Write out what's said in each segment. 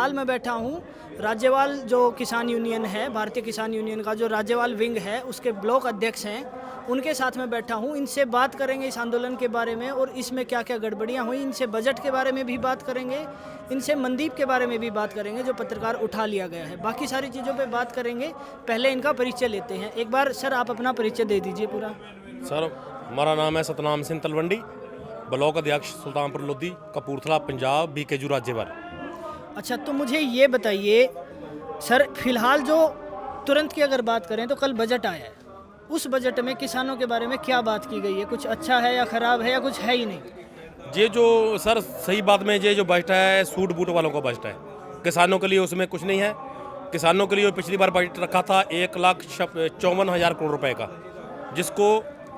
फ़िलहाल मैं बैठा हूँ राज्यपाल जो किसान यूनियन है, भारतीय किसान यूनियन का जो राज्यपाल विंग है उसके ब्लॉक अध्यक्ष हैं, उनके साथ में बैठा हूँ। इनसे बात करेंगे इस आंदोलन के बारे में और इसमें क्या क्या गड़बड़ियाँ हुई। इनसे बजट के बारे में भी बात करेंगे, इनसे मनदीप के बारे में भी बात करेंगे जो पत्रकार उठा लिया गया है। बाकी सारी चीज़ों पे बात करेंगे। पहले इनका परिचय लेते हैं। एक बार सर आप अपना परिचय दे दीजिए पूरा। सर हमारा नाम है सतनाम सिंह तलवंडी, ब्लॉक अध्यक्ष सुल्तानपुर लोधी, कपूरथला, पंजाब, बीकेजू राज्यपाल। अच्छा, तो मुझे ये बताइए सर, फिलहाल जो तुरंत की अगर बात करें तो कल बजट आया है, उस बजट में किसानों के बारे में क्या बात की गई है? कुछ अच्छा है या ख़राब है या कुछ है ही नहीं? ये जो सर सही बात में ये जो बजट है सूट बूट वालों का बजट है, किसानों के लिए उसमें कुछ नहीं है। किसानों के लिए पिछली बार बजट रखा था 1,54,000 करोड़ रुपए का, जिसको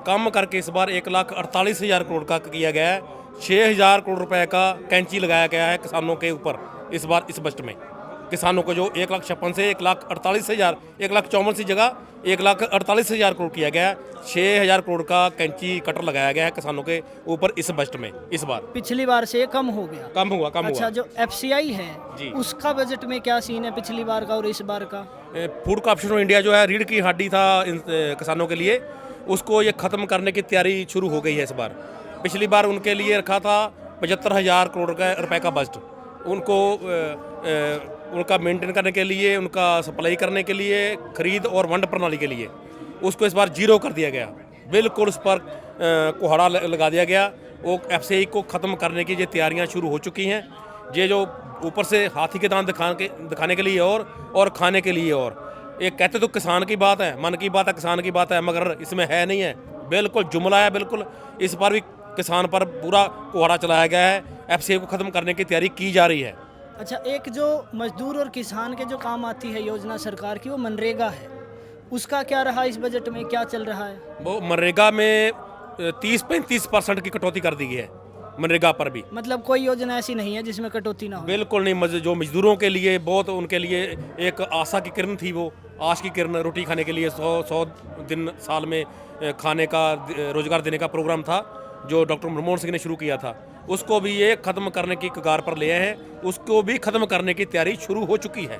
कम करके इस बार 1,48,000 करोड़ का किया गया है। 6,000 करोड़ रुपए का कैंची लगाया गया है किसानों के ऊपर इस बार इस बजट में। किसानों को जो 1,56,000 से 1,48,000, 1,54,000 की जगह 1,48,000 करोड़ किया गया है। 6,000 करोड़ का कैंची कटर लगाया गया है किसानों के ऊपर इस बजट में इस बार। पिछली बार से कम हो गया? कम हुआ। अच्छा, जो FCI है जी, उसका बजट में क्या सीन है पिछली बार का और इस बार का? फूड कॉर्पोरेशन ऑफ इंडिया जो है रीढ़ की हड्डी था किसानं के लिए, उसको ये ख़त्म करने की तैयारी शुरू हो गई है इस बार। पिछली बार उनके लिए रखा था 75,000 करोड़ रुपए का बजट, उनको उनका मेंटेन करने के लिए, उनका सप्लाई करने के लिए, खरीद और वंड प्रणाली के लिए। उसको इस बार जीरो कर दिया गया, बिल्कुल उस पर कुहाड़ा लगा दिया गया। वो FCI को ख़त्म करने की ये तैयारियां शुरू हो चुकी हैं। ये जो ऊपर से हाथी के दांत दिखाने के लिए और खाने के लिए और ये कहते तो किसान की बात है, मन की बात है, किसान की बात है, मगर इसमें है नहीं है, बिल्कुल जुमला है। बिल्कुल इस बार भी किसान पर पूरा कुहाड़ा चलाया गया है। FCI को ख़त्म करने की तैयारी की जा रही है। अच्छा, एक जो मजदूर और किसान के जो काम आती है योजना सरकार की, वो मनरेगा है, उसका क्या रहा इस बजट में? क्या चल रहा है? वो मनरेगा में 30-35% की कटौती कर दी गई है मनरेगा पर भी। मतलब कोई योजना ऐसी नहीं है जिसमें कटौती ना हो? बिल्कुल नहीं। जो मजदूरों के लिए बहुत, उनके लिए एक आशा की किरण थी, वो आश की किरण, रोटी खाने के लिए 100 दिन साल में खाने का रोजगार देने का प्रोग्राम था जो डॉक्टर मनमोहन सिंह ने शुरू किया था। उसको भी ये ख़त्म करने की कगार पर ले आए हैं। उसको भी ख़त्म करने की तैयारी शुरू हो चुकी है।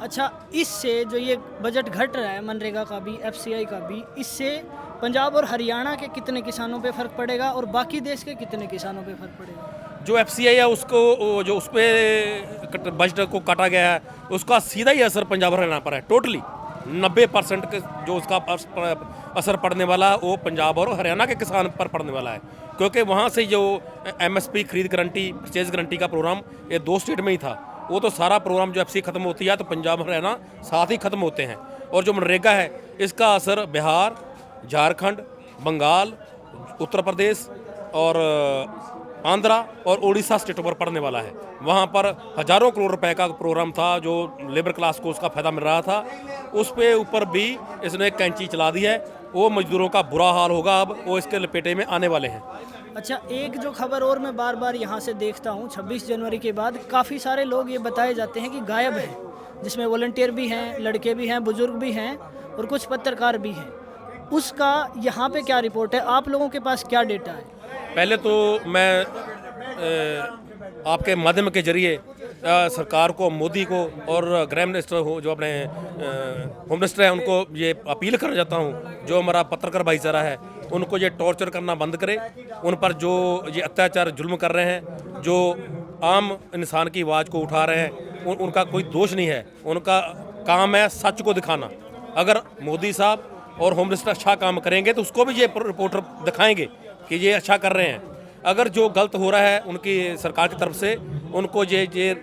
अच्छा, इससे जो ये बजट घट रहा है मनरेगा का भी, FCI का भी, इससे पंजाब और हरियाणा के कितने किसानों पे फ़र्क पड़ेगा और बाकी देश के कितने किसानों पे फ़र्क पड़ेगा? जो FCI है उसको जो उस पर बजट को काटा गया है, उसका सीधा ही असर पंजाब हरियाणा पर है। टोटली 90% जो उसका असर पड़ने वाला वो पंजाब और हरियाणा के किसान पर पड़ने वाला है, क्योंकि वहाँ से जो MSP खरीद गारंटी, परचेज गारंटी का प्रोग्राम ये 2 स्टेट में ही था। वो तो सारा प्रोग्राम जो FCI ख़त्म होती है तो पंजाब हरियाणा साथ ही ख़त्म होते हैं। और जो मनरेगा है इसका असर बिहार, झारखंड, बंगाल, उत्तर प्रदेश और आंध्रा और उड़ीसा स्टेटों पर पड़ने वाला है। वहाँ पर हज़ारों करोड़ रुपए का प्रोग्राम था जो लेबर क्लास को उसका फ़ायदा मिल रहा था, उस पे ऊपर भी इसने कैंची चला दी है। वो मजदूरों का बुरा हाल होगा, अब वो इसके लपेटे में आने वाले हैं। अच्छा, एक जो खबर और मैं बार बार यहाँ से देखता हूँ, 26 जनवरी के बाद काफ़ी सारे लोग ये बताए जाते हैं कि गायब हैं, जिसमें वॉलंटियर भी हैं, लड़के भी हैं, बुजुर्ग भी हैं और कुछ पत्रकार भी हैं। उसका यहाँ पे क्या रिपोर्ट है? आप लोगों के पास क्या डेटा है? पहले तो मैं आपके माध्यम के जरिए सरकार को, मोदी को और गृह मिनिस्टर हो जो अपने होम मिनिस्टर हैं, उनको ये अपील करना चाहता हूँ, जो हमारा पत्रकार भाईचारा है उनको ये टॉर्चर करना बंद करे। उन पर जो ये अत्याचार जुल्म कर रहे हैं, जो आम इंसान की आवाज़ को उठा रहे हैं, उनका कोई दोष नहीं है। उनका काम है सच को दिखाना। अगर मोदी साहब और होम मिनिस्टर अच्छा काम करेंगे तो उसको भी ये रिपोर्टर दिखाएंगे कि ये अच्छा कर रहे हैं। अगर जो गलत हो रहा है उनकी सरकार की तरफ से, उनको ये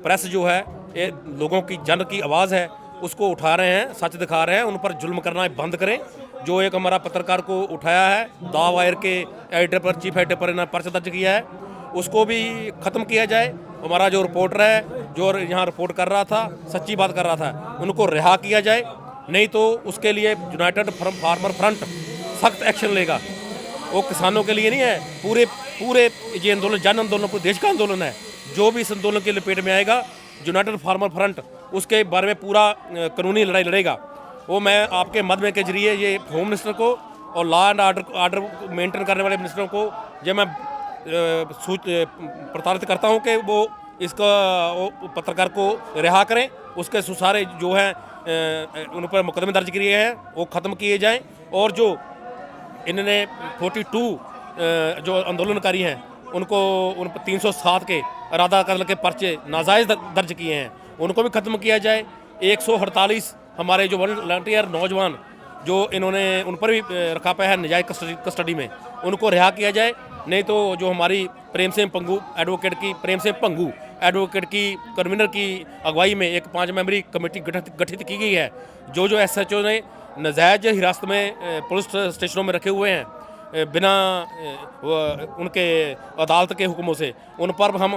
प्रेस जो है, ये लोगों की, जन की आवाज़ है, उसको उठा रहे हैं, सच दिखा रहे हैं, उन पर जुल्म करना बंद करें। जो एक हमारा पत्रकार को उठाया है, द वायर के एडिटर पर, चीफ एडिटर पर इन्होंने पर्चा दर्ज किया है, उसको भी ख़त्म किया जाए। हमारा जो रिपोर्टर है, जो यहाँ रिपोर्ट कर रहा था, सच्ची बात कर रहा था, उनको रिहा किया जाए, नहीं तो उसके लिए यूनाइटेड फार्मर फ्रंट सख्त एक्शन लेगा। वो किसानों के लिए नहीं है, पूरे ये आंदोलन जन आंदोलन, पूरे देश का आंदोलन है। जो भी इस आंदोलन के लपेट में आएगा, यूनाइटेड फार्मर फ्रंट उसके बारे में पूरा कानूनी लड़ाई लड़ेगा। वो मैं आपके माध्यम के जरिए ये होम मिनिस्टर को और लॉ एंड आर्डर मेंटेन करने वाले मिनिस्टरों को ये मैं प्रताड़ित करता हूँ कि वो इसका वो पत्रकार को रिहा करें, उसके सुसारे जो है उन पर मुकदमे दर्ज किए हैं वो ख़त्म किए जाएं, और जो इन्होंने 42 जो आंदोलनकारी हैं उनको उन पर 307 के इरादा कत्ल के पर्चे नाजायज़ दर्ज किए हैं उनको भी ख़त्म किया जाए। 148 हमारे जो वॉलंटियर नौजवान जो इन्होंने उन पर भी रखा पाया है नजायज़ कस्टडी में, उनको रिहा किया जाए। नहीं तो जो हमारी प्रेम सिंह पंगू एडवोकेट की कन्वीनर की अगुवाई में एक 5 मेंबरी कमेटी गठित की गई है, जो SHO ने नाजायज़ हिरासत में पुलिस स्टेशनों में रखे हुए हैं बिना उनके अदालत के हुक्मों से, उन पर हम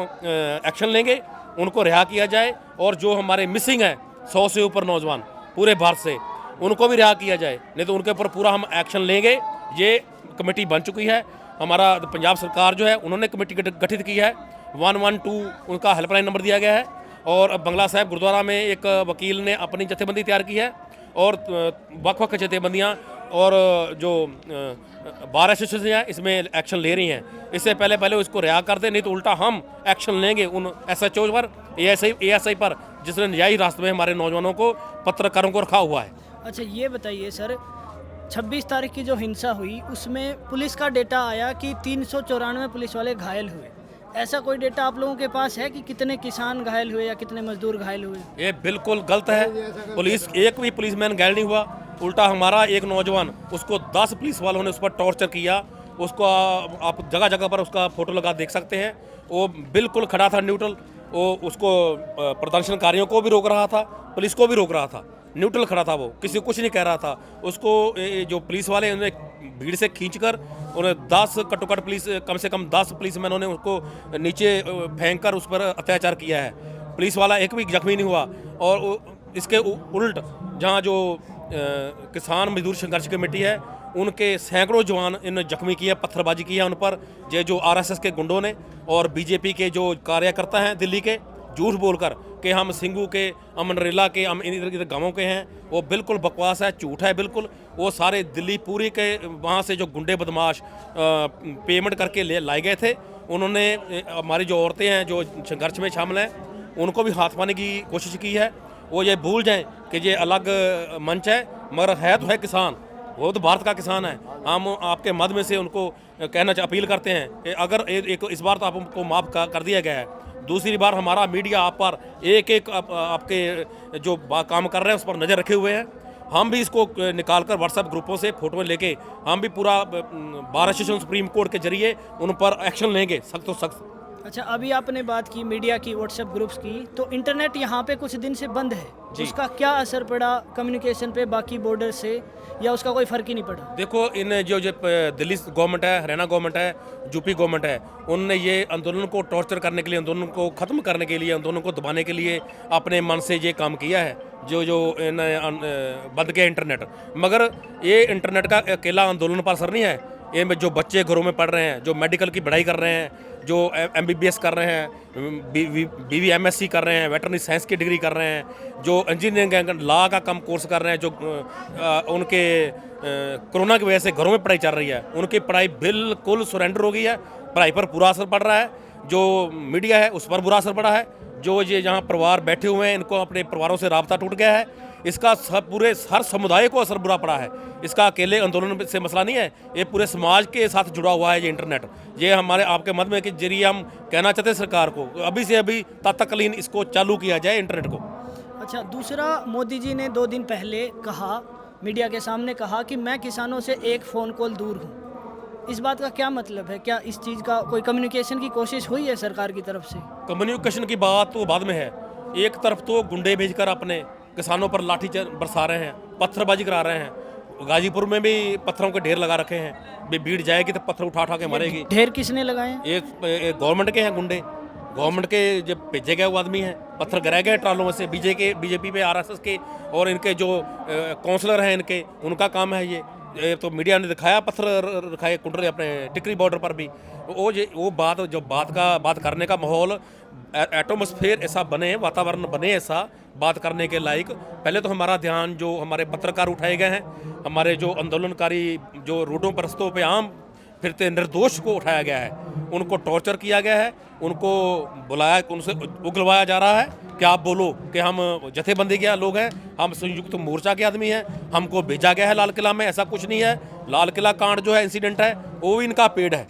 एक्शन लेंगे, उनको रिहा किया जाए। और जो हमारे मिसिंग है 100 से ऊपर नौजवान पूरे भारत से, उनको भी रिहा किया जाए, नहीं तो उनके ऊपर पूरा हम एक्शन लेंगे। ये कमेटी बन चुकी है, हमारा पंजाब सरकार जो है उन्होंने कमेटी गठित की है। 112 उनका हेल्पलाइन नंबर दिया गया है, और बंगला साहिब गुरुद्वारा में एक वकील ने अपनी जथेबंदी तैयार की है, और वक् जथेबंदियाँ और जो बार एसोसिएशन हैं इसमें एक्शन ले रही हैं। इससे पहले उसको रिहा कर दें, नहीं तो उल्टा हम एक्शन लेंगे उन SHO पर, ASI पर, जिसने नजायज़ रास्ते में हमारे नौजवानों को, पत्रकारों को रखा हुआ है। अच्छा, ये बताइए सर, 26 तारीख की जो हिंसा हुई उसमें पुलिस का डेटा आया कि 394 पुलिस वाले घायल हुए। ऐसा कोई डेटा आप लोगों के पास है कि कितने किसान घायल हुए या कितने मजदूर घायल हुए? ये बिल्कुल गलत है। पुलिस एक भी पुलिसमैन घायल नहीं हुआ, उल्टा हमारा एक नौजवान, उसको 10 पुलिस वालों ने उस पर टॉर्चर किया। उसको आप जगह जगह पर उसका फ़ोटो लगा देख सकते हैं। वो बिल्कुल खड़ा था न्यूट्रल, वो उसको प्रदर्शनकारियों को भी रोक रहा था, पुलिस को भी रोक रहा था, न्यूट्रल खड़ा था, वो किसी को कुछ नहीं कह रहा था। उसको जो पुलिस वाले उन्हें भीड़ से खींचकर उन्हें 10 कटोकट पुलिस, कम से कम 10 पुलिसमैनों ने उसको नीचे फेंक कर उस पर अत्याचार किया है। पुलिस वाला एक भी जख्मी नहीं हुआ। और इसके उल्ट जहाँ जो किसान मजदूर संघर्ष कमेटी है, उनके सैकड़ों जवान इन जख्मी किए, पत्थरबाजी की है उन पर। ये जो RSS के गुंडों ने और बीजेपी के जो कार्यकर्ता हैं दिल्ली के, झूठ बोलकर कि हम सिंगू के, हम नरेला के, हम इधर गाँवों के हैं, वो बिल्कुल बकवास है, झूठ है बिल्कुल। वो सारे दिल्ली पूरी के वहाँ से जो गुंडे बदमाश पेमेंट करके लाए गए थे, उन्होंने हमारी जो औरतें हैं जो संघर्ष में शामिल हैं उनको भी हाथ पाने की कोशिश की है। वो ये भूल जाएं कि ये अलग मंच है, मगर है तो है किसान, वो तो भारत का किसान है। हम आपके माध्यम से उनको कहना अपील करते हैं कि अगर एक इस बार तो आपको माफ़ कर दिया गया है, दूसरी बार हमारा मीडिया आप पर एक आपके जो काम कर रहे हैं उस पर नज़र रखे हुए हैं। हम भी इसको निकाल कर व्हाट्सएप ग्रुपों से फ़ोटो लेके हम भी पूरा बार एसोसिएशन सुप्रीम कोर्ट के जरिए उन पर एक्शन लेंगे, सख्त तो सख्त। अच्छा, अभी आपने बात की मीडिया की, व्हाट्सएप ग्रुप्स की, तो इंटरनेट यहाँ पे कुछ दिन से बंद है, उसका क्या असर पड़ा कम्युनिकेशन पे बाकी बॉर्डर से, या उसका कोई फ़र्क ही नहीं पड़ा? देखो, इन जो दिल्ली गवर्नमेंट है, हरियाणा गवर्नमेंट है, यूपी गवर्नमेंट है, उनने ये आंदोलन को टॉर्चर करने के लिए, आंदोलन को ख़त्म करने के लिए, आंदोलन को दबाने के लिए अपने मन से ये काम किया है, जो बंद किया इंटरनेट। मगर ये इंटरनेट का अकेला आंदोलन पर असर नहीं है। ये में जो बच्चे घरों में पढ़ रहे हैं, जो मेडिकल की पढ़ाई कर रहे हैं, जो MBBS कर रहे हैं, BV MSc कर रहे हैं, वेटरनरी साइंस की डिग्री कर रहे हैं, जो इंजीनियरिंग लॉ का कम कोर्स कर रहे हैं, जो उनके कोरोना की वजह से घरों में पढ़ाई चल रही है, उनकी पढ़ाई बिल्कुल सरेंडर हो गई है, पढ़ाई पर पूरा असर पड़ रहा है। जो मीडिया है उस पर बुरा असर पड़ा है। जो ये जहाँ परिवार बैठे हुए हैं, इनको अपने परिवारों से राब्ता टूट गया है। इसका पूरे हर समुदाय को असर बुरा पड़ा है। इसका अकेले आंदोलन से मसला नहीं है, ये पूरे समाज के साथ जुड़ा हुआ है ये इंटरनेट। ये हमारे आपके माध्यम के जरिए हम कहना चाहते हैं सरकार को, अभी से अभी तत्कालीन इसको चालू किया जाए इंटरनेट को। अच्छा, दूसरा, मोदी जी ने 2 दिन पहले कहा, मीडिया के सामने कहा कि मैं किसानों से एक फ़ोन कॉल दूर हूँ। इस बात का क्या मतलब है? क्या इस चीज़ का कोई कम्युनिकेशन की कोशिश हुई है सरकार की तरफ से? कम्युनिकेशन की बात तो बाद में है। एक तरफ तो गुंडे भेजकर अपने किसानों पर लाठी बरसा रहे हैं, पत्थरबाजी करा रहे हैं। गाजीपुर में भी पत्थरों के ढेर लगा रखे हैं, भीड़ जाएगी तो पत्थर उठा के मारेगी। ढेर किसने लगाए? ये गवर्नमेंट के हैं गुंडे, गवर्नमेंट के जब भेजे गए वो आदमी हैं। पत्थर गिराए गए ट्रालों में से, बीजेपी पे, RSS के, और इनके जो काउंसलर हैं इनके, उनका काम है ये तो मीडिया ने दिखाया, पत्थर रखाए कुंडरे अपने टिकरी बॉर्डर पर भी। वो बात करने का माहौल, एटमॉस्फेयर ऐसा बने, वातावरण बने ऐसा बात करने के लायक। पहले तो हमारा ध्यान जो हमारे पत्रकार उठाए गए हैं, हमारे जो आंदोलनकारी जो रोडों पर, रस्तों पे आम फिरते निर्दोष को उठाया गया है, उनको टॉर्चर किया गया है, उनको बुलाया, उनसे उगलवाया जा रहा है कि आप बोलो कि हम जथेबंदी के लोग हैं, हम संयुक्त मोर्चा के आदमी हैं, हमको भेजा गया है लाल किला में। ऐसा कुछ नहीं है। लाल किला कांड जो है, इंसिडेंट है, वो भी इनका पेड़ है,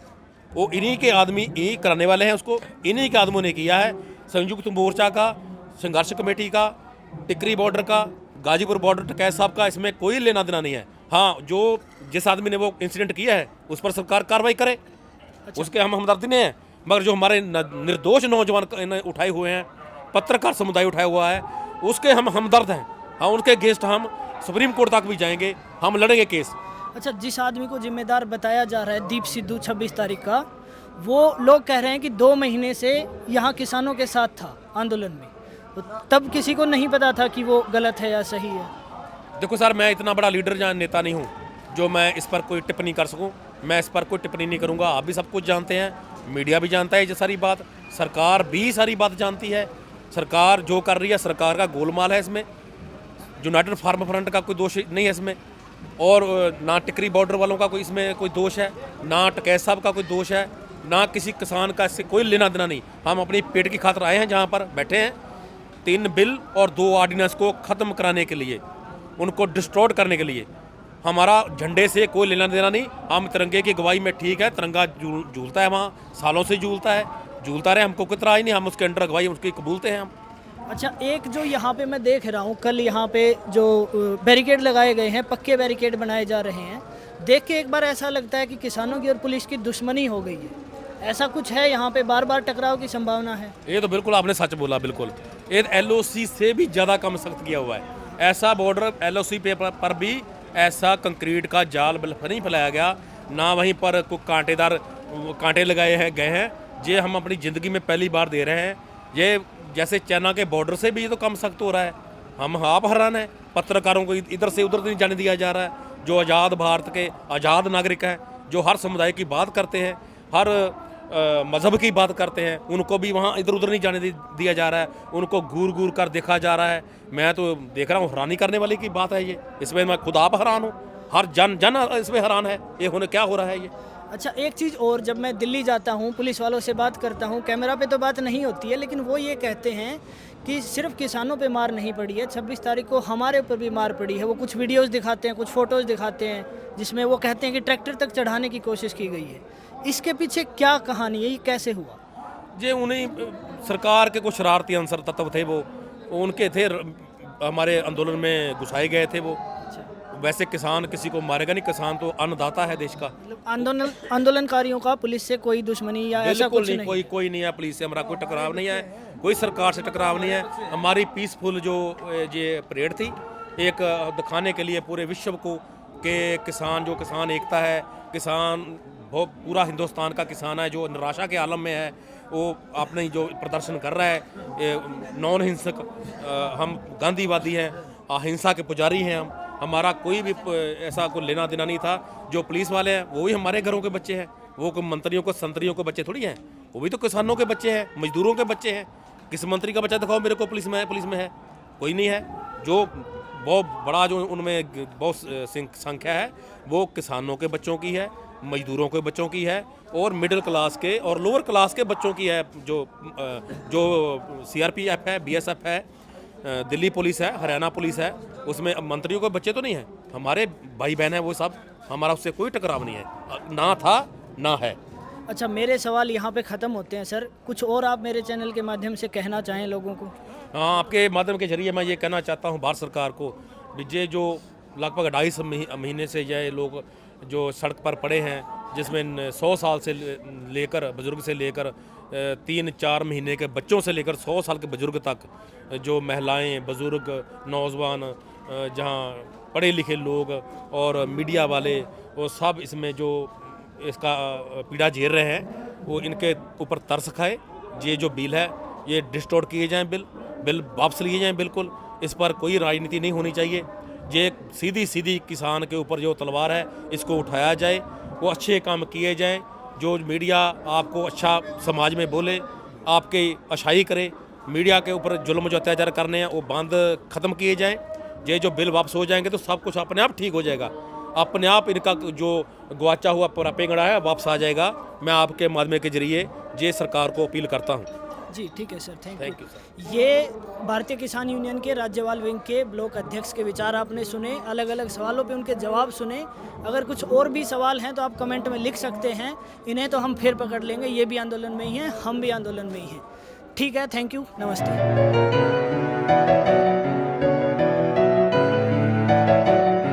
वो इन्हीं के आदमी ही कराने वाले हैं, उसको इन्हीं के आदमियों ने किया है। संयुक्त मोर्चा का, संघर्ष कमेटी का, टिकरी बॉर्डर का, गाजीपुर बॉर्डर टकैत साहब का इसमें कोई लेना देना नहीं है। हाँ, जो जिस आदमी ने वो इंसिडेंट किया है उस पर सरकार कार्रवाई करे, उसके हम हमदर्दी नहीं है। मगर जो हमारे निर्दोष नौजवान उठाए हुए हैं, पत्रकार समुदाय उठाया हुआ है, उसके हम हमदर्द हैं। हाँ, उनके अगेंस्ट हम सुप्रीम कोर्ट तक भी जाएंगे, हम लड़ेंगे केस। अच्छा, जिस आदमी को जिम्मेदार बताया जा रहा है दीप सिद्धू 26 तारीख का, वो लोग कह रहे हैं कि 2 महीने से यहाँ किसानों के साथ था आंदोलन में, तो तब किसी को नहीं पता था कि वो गलत है या सही है। देखो सर, मैं इतना बड़ा लीडर या नेता नहीं हूँ जो मैं इस पर कोई टिप्पणी कर सकूँ। मैं इस पर कोई टिप्पणी नहीं करूँगा। आप भी सब कुछ जानते हैं, मीडिया भी जानता है ये सारी बात, सरकार भी सारी बात जानती है। सरकार जो कर रही है, सरकार का गोलमाल है इसमें। यूनाइटेड फार्मर फ्रंट का कोई दोष नहीं है इसमें, और ना टिकरी बॉर्डर वालों का कोई इसमें कोई दोष है, ना टकैत साहब का कोई दोष है, ना किसी किसान का इससे कोई लेना देना नहीं। हम अपनी पेट की खातिर आए हैं, जहाँ पर बैठे हैं 3 बिल और 2 ऑर्डिनेंस को ख़त्म कराने के लिए, उनको डिस्ट्रॉय करने के लिए। हमारा झंडे से कोई लेना देना नहीं। हम तिरंगे की गवाही में ठीक है, तिरंगा झूलता है वहाँ, सालों से झूलता है, झूलता रहे, हमको कितना ही नहीं, हम उसके अंडर गवाही उसकी कबूलते हैं हम। अच्छा, एक जो यहाँ पे मैं देख रहा हूँ, कल यहाँ पे जो बैरिकेड लगाए गए हैं, पक्के बैरिकेड बनाए जा रहे हैं, देख के एक बार ऐसा लगता है कि किसानों की और पुलिस की दुश्मनी हो गई है। ऐसा कुछ है यहाँ पे? बार बार टकराव की संभावना है? ये तो बिल्कुल आपने सच बोला। बिल्कुल, ये LOC से भी ज़्यादा कम सख्त किया हुआ है। ऐसा बॉर्डर LOC पेपर पर भी ऐसा कंक्रीट का जाल नहीं फैलाया गया, ना वहीं पर कोई कांटे लगाए गए हैं। ये हम अपनी ज़िंदगी में पहली बार दे रहे हैं। ये जैसे चाइना के बॉर्डर से भी ये तो कम सख्त हो रहा है। हम आप हैरान हैं, पत्रकारों को इधर से उधर नहीं जाने दिया जा रहा है। जो आज़ाद भारत के आज़ाद नागरिक हैं, जो हर समुदाय की बात करते हैं, हर मज़हब की बात करते हैं, उनको भी वहाँ इधर उधर नहीं जाने दिया जा रहा है। उनको घूर घूर कर देखा जा रहा है। मैं तो देख रहा हूँ, हैरानी करने वाली की बात है ये। इसमें मैं खुद आप हैरान हूँ, हर जन इसमें हैरान है, ये होने क्या हो रहा है ये। अच्छा, एक चीज़ और, जब मैं दिल्ली जाता हूँ, पुलिस वालों से बात करता हूँ, कैमरा पे तो बात नहीं होती है, लेकिन वो ये कहते हैं कि सिर्फ किसानों पे मार नहीं पड़ी है, 26 तारीख को हमारे ऊपर भी मार पड़ी है। वो कुछ वीडियोस दिखाते हैं, कुछ फ़ोटोज़ दिखाते हैं, जिसमें वो कहते हैं कि ट्रैक्टर तक चढ़ाने की कोशिश की गई है। इसके पीछे क्या कहानी है, ये कैसे हुआ? ये उन्हीं सरकार के कुछ शरारती अंसर तत्व थे, वो उनके थे, हमारे आंदोलन में घुसाए गए थे वो। वैसे किसान किसी को मारेगा नहीं, किसान तो अन्नदाता है देश का। मतलब आंदोलनकारियों का पुलिस से कोई दुश्मनी या ऐसा कुछ नहीं? कोई नहीं है, पुलिस से हमारा कोई टकराव नहीं है, कोई सरकार से टकराव नहीं है। हमारी पीसफुल जो ये परेड थी, एक दिखाने के लिए पूरे विश्व को कि किसान एकता है, किसान बहुत पूरा हिंदुस्तान का किसान है, जो निराशा के आलम में है, वो अपने जो प्रदर्शन कर रहा है। नॉन हिंसक, हम गांधीवादी हैं, अहिंसा के पुजारी हैं हम। हमारा कोई भी ऐसा कोई लेना देना नहीं था। जो पुलिस वाले हैं वो भी हमारे घरों के बच्चे हैं, वो कोई मंत्रियों को संतरियों के बच्चे थोड़ी हैं, वो भी तो किसानों के बच्चे हैं, मजदूरों के बच्चे हैं। किस मंत्री का बच्चा दिखाओ मेरे को पुलिस में है? कोई नहीं है। जो बहुत बड़ा जो उनमें बहुत संख्या है, वो किसानों के बच्चों की है, मजदूरों के बच्चों की है, और मिडिल क्लास के और लोअर क्लास के बच्चों की है। जो CRPF है, BSF है, दिल्ली पुलिस है, हरियाणा पुलिस है, उसमें मंत्रियों के बच्चे तो नहीं हैं, हमारे भाई बहन हैं वो सब। हमारा उससे कोई टकराव नहीं है, ना था ना है। अच्छा, मेरे सवाल यहाँ पे ख़त्म होते हैं सर। कुछ और आप मेरे चैनल के माध्यम से कहना चाहें लोगों को? हाँ, आपके माध्यम के जरिए मैं ये कहना चाहता हूँ भारत सरकार को, ये जो लगभग 2.5 महीने से ये लोग जो सड़क पर पड़े हैं, जिसमें 100 साल से लेकर बुजुर्ग से लेकर 3-4 महीने के बच्चों से लेकर 100 साल के बुजुर्ग तक, जो महिलाएं, बुजुर्ग, नौजवान, जहाँ पढ़े लिखे लोग और मीडिया वाले, वो सब इसमें जो इसका पीड़ा झेल रहे हैं, वो इनके ऊपर तरस खाए। ये जो बिल है, ये डिस्टोर्ट किए जाएँ, बिल वापस लिए जाएँ। बिल्कुल इस पर कोई राजनीति नहीं होनी चाहिए। ये सीधी किसान के ऊपर जो तलवार है, इसको उठाया जाए, वो अच्छे काम किए जाएं। जो मीडिया आपको अच्छा समाज में बोले, आपकी अच्छाई करे, मीडिया के ऊपर जुल्म जो अत्याचार करने हैं वो बंद ख़त्म किए जाएं। ये जो बिल वापस हो जाएंगे तो सब कुछ अपने आप ठीक हो जाएगा। अपने आप इनका जो गवाचा हुआ पूरा पेंगड़ा है वापस आ जाएगा। मैं आपके माध्यम के जरिए ये सरकार को अपील करता हूँ। जी ठीक है sir, thank thank you. You ये भारतीय किसान यूनियन के राज्यपाल विंग के ब्लॉक अध्यक्ष के विचार आपने सुने, अलग अलग सवालों पे उनके जवाब सुने। अगर कुछ और भी सवाल हैं तो आप कमेंट में लिख सकते हैं, इन्हें तो हम फिर पकड़ लेंगे। ये भी आंदोलन में ही हैं, हम भी आंदोलन में ही हैं। ठीक है, थैंक यू, नमस्ते।